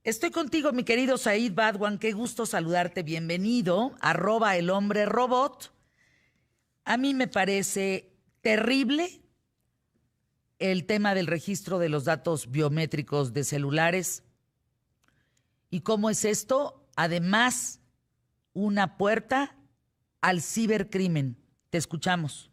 Estoy contigo, mi querido Said Badwan. Qué gusto saludarte. Bienvenido. @elhombrerobot. A mí me parece terrible el tema del registro de los datos biométricos de celulares. ¿Y cómo es esto? Además, una puerta al cibercrimen. Te escuchamos.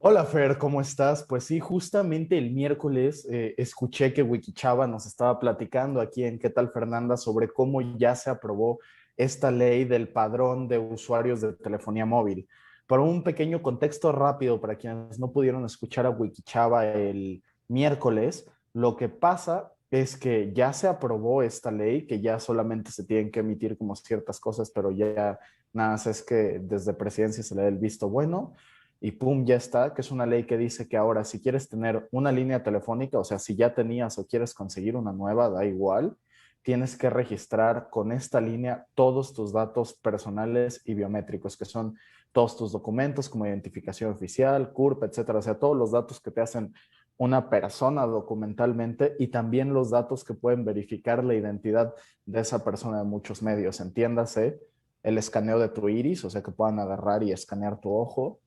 Hola Fer, ¿cómo estás? Pues sí, justamente el miércoles escuché que Wikichava nos estaba platicando aquí en ¿Qué tal Fernanda? Sobre cómo ya se aprobó esta ley del padrón de usuarios de telefonía móvil. Por un pequeño contexto rápido para quienes no pudieron escuchar a Wikichava el miércoles, lo que pasa es que ya se aprobó esta ley, que ya solamente se tienen que emitir como ciertas cosas, pero ya nada más es que desde presidencia se le dé el visto bueno y pum, ya está, que es una ley que dice que ahora si quieres tener una línea telefónica, o sea, si ya tenías o quieres conseguir una nueva, da igual, tienes que registrar con esta línea todos tus datos personales y biométricos, que son todos tus documentos como identificación oficial, CURP, etcétera, o sea, todos los datos que te hacen una persona documentalmente y también los datos que pueden verificar la identidad de esa persona de muchos medios, entiéndase, el escaneo de tu iris, o sea, que puedan agarrar y escanear tu ojo,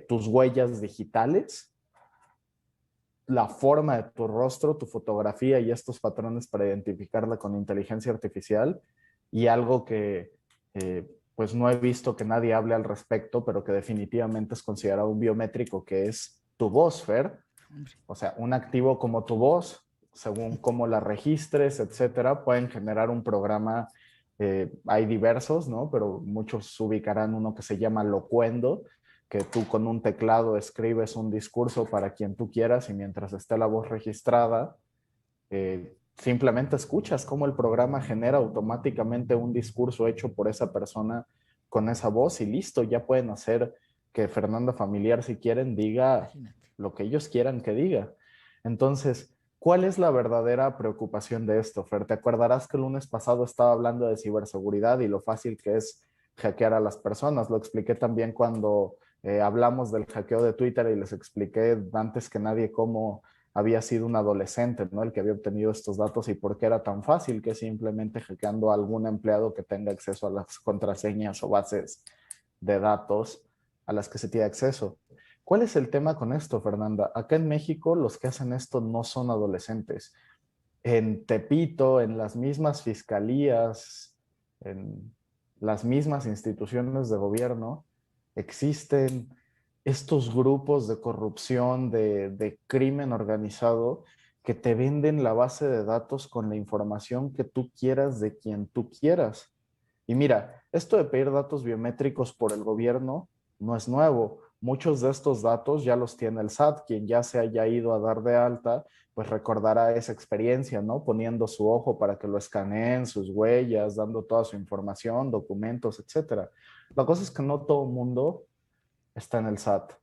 tus huellas digitales, la forma de tu rostro, tu fotografía y estos patrones para identificarla con inteligencia artificial y algo que pues no he visto que nadie hable al respecto, pero que definitivamente es considerado un biométrico, que es tu voz, Fer. O sea, un activo como tu voz, según cómo la registres, etcétera, pueden generar un programa. Hay diversos, ¿no? Pero muchos ubicarán uno que se llama Locuendo, que tú con un teclado escribes un discurso para quien tú quieras y mientras esté la voz registrada, simplemente escuchas cómo el programa genera automáticamente un discurso hecho por esa persona con esa voz y listo, ya pueden hacer que Fernanda Familiar, si quieren, diga Imagínate. lo que ellos quieran que diga. Entonces, ¿cuál es la verdadera preocupación de esto, Fer? Te acordarás que el lunes pasado estaba hablando de ciberseguridad y lo fácil que es hackear a las personas. Lo expliqué también cuando hablamos del hackeo de Twitter y les expliqué antes que nadie cómo había sido un adolescente, ¿no? El que había obtenido estos datos y por qué era tan fácil que simplemente hackeando a algún empleado que tenga acceso a las contraseñas o bases de datos a las que se tiene acceso. ¿Cuál es el tema con esto, Fernanda? Acá en México los que hacen esto no son adolescentes. En Tepito, en las mismas fiscalías, en las mismas instituciones de gobierno, existen estos grupos de corrupción, de crimen organizado, que te venden la base de datos con la información que tú quieras de quien tú quieras. Y mira, esto de pedir datos biométricos por el gobierno no es nuevo. Muchos de estos datos ya los tiene el SAT, quien ya se haya ido a dar de alta, pues recordará esa experiencia, ¿no? Poniendo su ojo para que lo escaneen, sus huellas, dando toda su información, documentos, etcétera. La cosa es que no todo el mundo está en el SAT,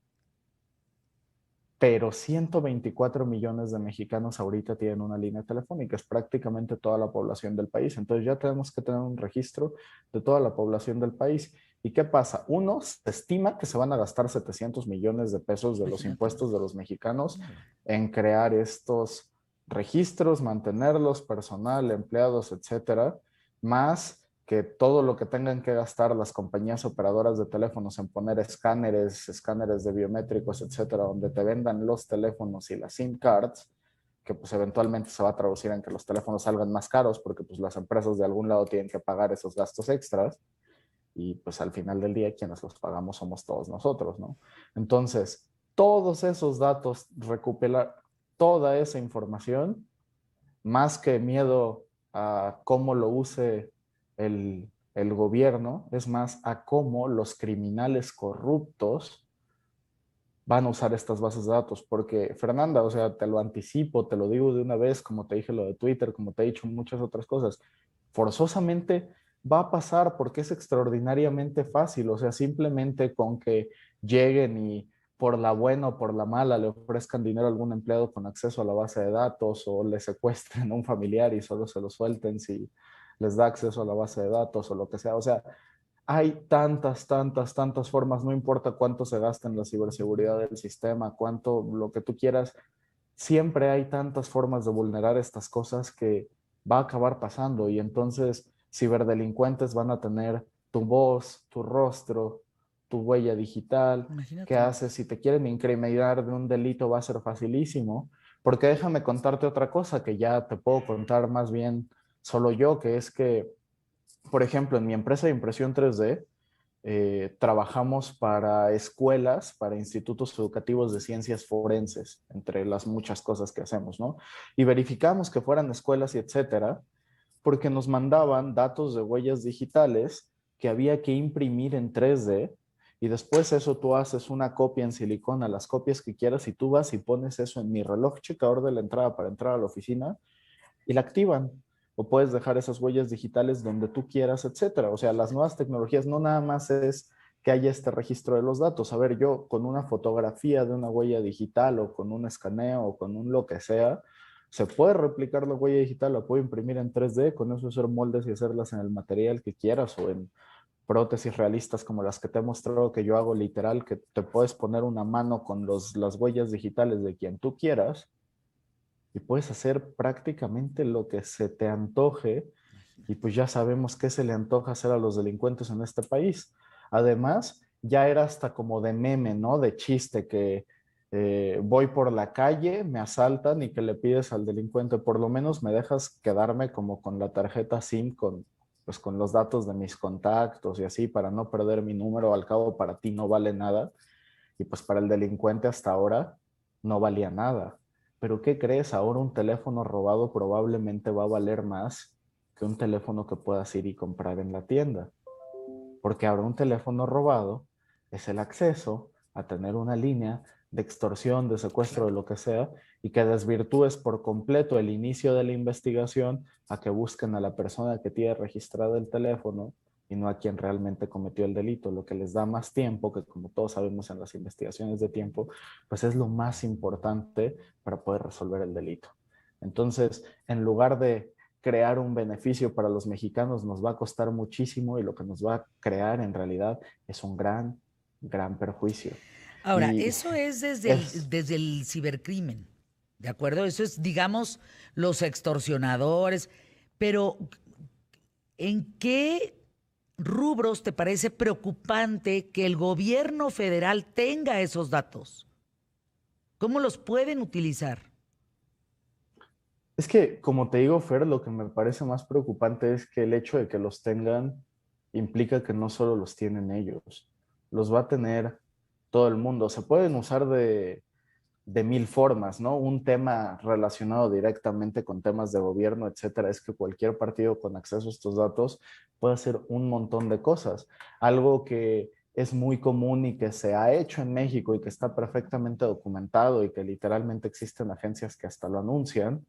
pero 124 millones de mexicanos ahorita tienen una línea telefónica, es prácticamente toda la población del país. Entonces ya tenemos que tener un registro de toda la población del país. ¿Y qué pasa? Uno, se estima que se van a gastar 700 millones de pesos de los Imagínate impuestos nomás. de los mexicanos Hombre. en crear estos registros, mantenerlos, personal, empleados, etcétera, más que todo lo que tengan que gastar las compañías operadoras de teléfonos en poner escáneres de biométricos, etcétera, donde te vendan los teléfonos y las SIM cards, que pues eventualmente se va a traducir en que los teléfonos salgan más caros porque pues las empresas de algún lado tienen que pagar esos gastos extras y pues al final del día quienes los pagamos somos todos nosotros, ¿no? Entonces, todos esos datos, recuperar toda esa información, más que miedo a cómo lo use el gobierno, es más a cómo los criminales corruptos van a usar estas bases de datos. Porque, Fernanda, o sea, te lo anticipo, te lo digo de una vez, como te dije lo de Twitter, como te he dicho muchas otras cosas, forzosamente va a pasar porque es extraordinariamente fácil. O sea, simplemente con que lleguen y por la buena o por la mala le ofrezcan dinero a algún empleado con acceso a la base de datos o le secuestren a un familiar y solo se lo suelten si les da acceso a la base de datos o lo que sea. O sea, hay tantas formas, no importa cuánto se gasta en la ciberseguridad del sistema, cuánto, lo que tú quieras, siempre hay tantas formas de vulnerar estas cosas que va a acabar pasando y entonces ciberdelincuentes van a tener tu voz, tu rostro, tu huella digital. ¿Qué Imagínate. haces? Si te quieren incriminar de un delito va a ser facilísimo, porque déjame contarte otra cosa que ya te puedo contar más bien solo yo, que es que, por ejemplo, en mi empresa de impresión 3D, trabajamos para escuelas, para institutos educativos de ciencias forenses, entre las muchas cosas que hacemos, ¿no? Y verificamos que fueran escuelas y etcétera, porque nos mandaban datos de huellas digitales que había que imprimir en 3D y después eso tú haces una copia en silicona, las copias que quieras y tú vas y pones eso en mi reloj checador de la entrada para entrar a la oficina y la activan. O puedes dejar esas huellas digitales donde tú quieras, etcétera. O sea, las nuevas tecnologías no nada más es que haya este registro de los datos. A ver, yo con una fotografía de una huella digital o con un escaneo o con un lo que sea, se puede replicar la huella digital, la puedo imprimir en 3D, con eso hacer moldes y hacerlas en el material que quieras o en prótesis realistas como las que te he mostrado que yo hago literal, que te puedes poner una mano con las huellas digitales de quien tú quieras y puedes hacer prácticamente lo que se te antoje y pues ya sabemos qué se le antoja hacer a los delincuentes en este país. Además, ya era hasta como de meme, ¿no? De chiste que voy por la calle, me asaltan y que le pides al delincuente, por lo menos me dejas quedarme como con la tarjeta SIM, pues con los datos de mis contactos y así para no perder mi número, al cabo para ti no vale nada y pues para el delincuente hasta ahora no valía nada. Pero ¿qué crees? Ahora un teléfono robado probablemente va a valer más que un teléfono que puedas ir y comprar en la tienda. Porque ahora un teléfono robado es el acceso a tener una línea de extorsión, de secuestro, de Claro. lo que sea, y que desvirtúes por completo el inicio de la investigación a que busquen a la persona que tiene registrado el teléfono y no a quien realmente cometió el delito, lo que les da más tiempo, que como todos sabemos en las investigaciones de tiempo, pues es lo más importante para poder resolver el delito. Entonces, en lugar de crear un beneficio para los mexicanos nos va a costar muchísimo y lo que nos va a crear en realidad es un gran, gran perjuicio. Ahora, Y eso es es, desde el cibercrimen, ¿de acuerdo? Eso es, digamos, los extorsionadores, pero ¿en qué rubros te parece preocupante que el gobierno federal tenga esos datos? ¿Cómo los pueden utilizar? es que, como te digo, Fer, lo que me parece más preocupante es que el hecho de que los tengan implica que no solo los tienen ellos, los va a tener todo el mundo. Se pueden usar de mil formas, ¿no? Un tema relacionado directamente con temas de gobierno, etcétera, es que cualquier partido con acceso a estos datos puede hacer un montón de cosas. Algo que es muy común y que se ha hecho en México y que está perfectamente documentado y que literalmente existen agencias que hasta lo anuncian,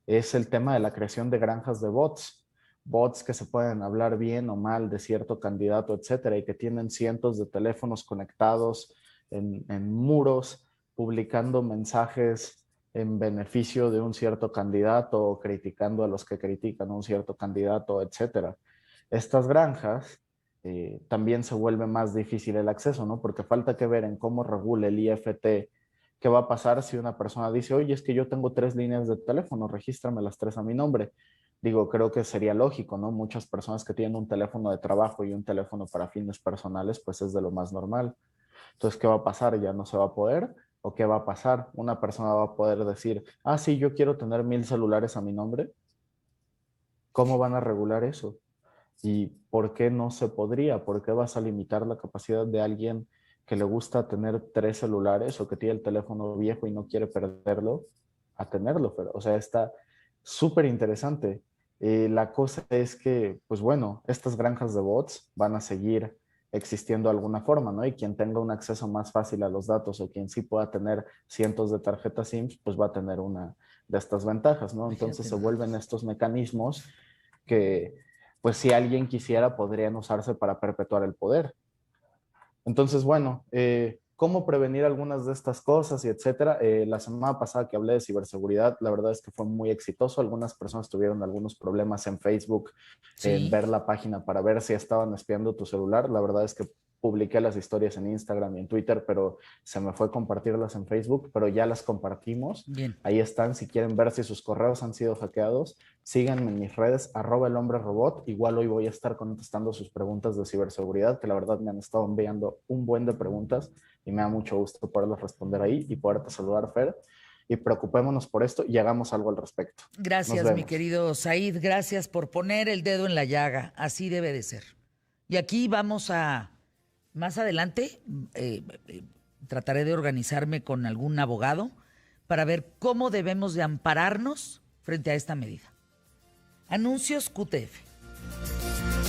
es el tema de la creación de granjas de bots. Bots que se pueden hablar bien o mal de cierto candidato, etcétera, y que tienen cientos de teléfonos conectados en muros, publicando mensajes en beneficio de un cierto candidato o criticando a los que critican a un cierto candidato, etcétera. Estas granjas también se vuelve más difícil el acceso, ¿no? Porque falta que ver en cómo regula el IFT qué va a pasar si una persona dice, oye, es que yo tengo 3 líneas de teléfono, regístrame las 3 a mi nombre. Digo, creo que sería lógico, ¿no? Muchas personas que tienen un teléfono de trabajo y un teléfono para fines personales, pues es de lo más normal. Entonces, ¿qué va a pasar? ¿Ya no se va a poder? ¿O qué va a pasar? Una persona va a poder decir, ah, sí, yo quiero tener 1000 celulares a mi nombre. ¿Cómo van a regular eso? ¿Y por qué no se podría? ¿Por qué vas a limitar la capacidad de alguien que le gusta tener 3 celulares o que tiene el teléfono viejo y no quiere perderlo a tenerlo? Pero, o sea, está súper interesante. La cosa es que, pues bueno, estas granjas de bots van a seguir existiendo de alguna forma, ¿no? Y quien tenga un acceso más fácil a los datos o quien sí pueda tener cientos de tarjetas SIMs, pues va a tener una de estas ventajas, ¿no? Entonces Imagínate se nada vuelven más. estos mecanismos que pues si alguien quisiera, podrían usarse para perpetuar el poder. Entonces, bueno, ¿cómo prevenir algunas de estas cosas y etcétera? La semana pasada que hablé de ciberseguridad, la verdad es que fue muy exitoso. Algunas personas tuvieron algunos problemas en Facebook en Sí, ver la página para ver si estaban espiando tu celular. La verdad es que publiqué las historias en Instagram y en Twitter, pero se me fue compartirlas en Facebook, pero ya las compartimos. Bien. Ahí están, si quieren ver si sus correos han sido hackeados, síganme en mis redes, @elhombrerobot. Igual hoy voy a estar contestando sus preguntas de ciberseguridad, que la verdad me han estado enviando un buen de preguntas y me da mucho gusto poderlas responder ahí y poderte saludar, Fer. Y preocupémonos por esto y hagamos algo al respecto. Nos Gracias, mi vemos. querido Said. Gracias por poner el dedo en la llaga. Así debe de ser. Y aquí vamos a, más adelante, trataré de organizarme con algún abogado para ver cómo debemos de ampararnos frente a esta medida. Anuncios QTF.